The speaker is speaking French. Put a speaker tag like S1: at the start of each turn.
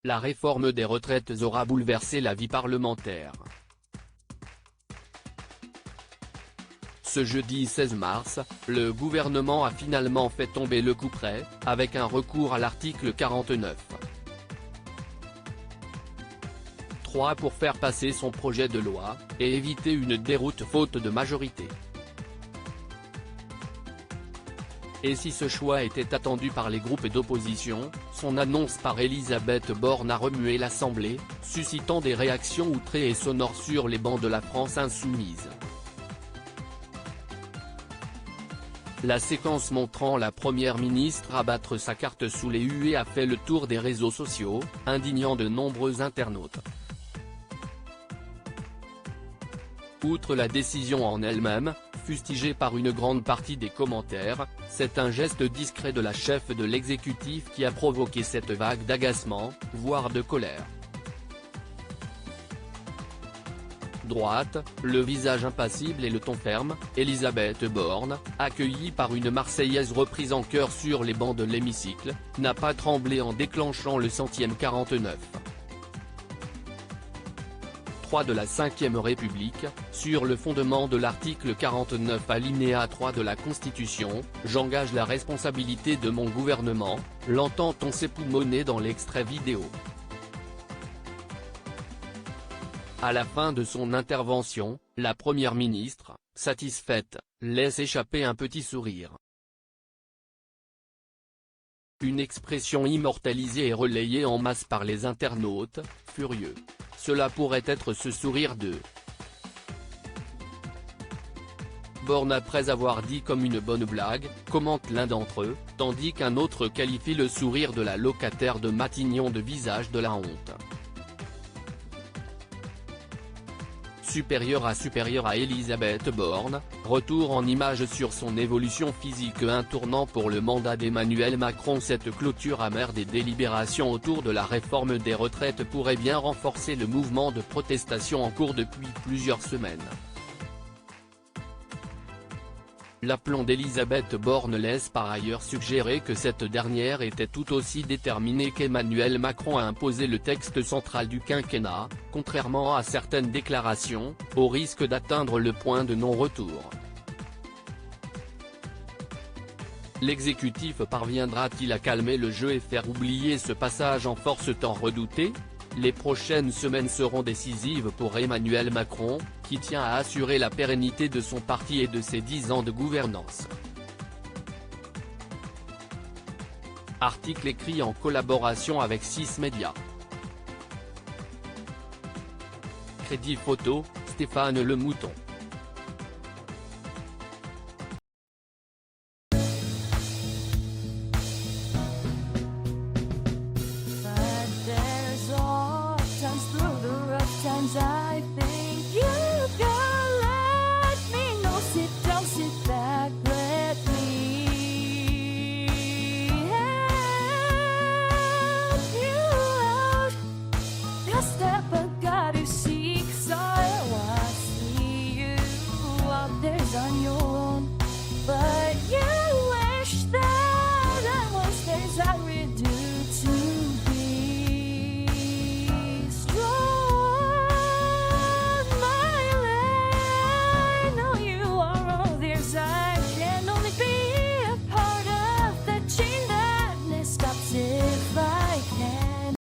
S1: la réforme des retraites aura bouleversé la vie parlementaire. Ce jeudi 16 mars, le gouvernement a finalement fait tomber le couperet, avec un recours à l'article 49. 3 pour faire passer son projet de loi, et éviter une déroute faute de majorité. Et si ce choix était attendu par les groupes d'opposition, son annonce par Elisabeth Borne a remué l'Assemblée, suscitant des réactions outrées et sonores sur les bancs de la France insoumise. La séquence montrant la première ministre abattre sa carte sous les huées a fait le tour des réseaux sociaux, indignant de nombreux internautes. Outre la décision en elle-même, fustigée par une grande partie des commentaires, c'est un geste discret de la chef de l'exécutif qui a provoqué cette vague d'agacement, voire de colère. Droite, le visage impassible et le ton ferme, Elisabeth Borne, accueillie par une Marseillaise reprise en chœur sur les bancs de l'hémicycle, n'a pas tremblé en déclenchant le 100e 49. De la 5e République, sur le fondement de l'article 49 alinéa 3 de la Constitution, j'engage la responsabilité de mon gouvernement, l'entend-on s'époumoner dans l'extrait vidéo. À la fin de son intervention, la première ministre, satisfaite, laisse échapper un petit sourire. Une expression immortalisée et relayée en masse par les internautes, furieux. Cela pourrait être ce sourire de Borne après avoir dit comme une bonne blague, commente l'un d'entre eux, tandis qu'un autre qualifie le sourire de la locataire de Matignon de visage de la honte. Supérieur à Elisabeth Borne, retour en images sur son évolution physique. Un tournant pour le mandat d'Emmanuel Macron. Cette clôture amère des délibérations autour de la réforme des retraites pourrait bien renforcer le mouvement de protestation en cours depuis plusieurs semaines. L'aplomb d'Elisabeth Borne laisse par ailleurs suggérer que cette dernière était tout aussi déterminée qu'Emmanuel Macron à imposer le texte central du quinquennat, contrairement à certaines déclarations, au risque d'atteindre le point de non-retour. L'exécutif parviendra-t-il à calmer le jeu et faire oublier ce passage en force tant redouté ? Les prochaines semaines seront décisives pour Emmanuel Macron, qui tient à assurer la pérennité de son parti et de ses 10 ans de gouvernance. Article écrit en collaboration avec 6 médias. Crédit photo, Stéphane Le Mouton.
S2: I think you can let me know. Sit down, sit back, let me help you out. The step I gotta seek, so I see you out there's on your own, but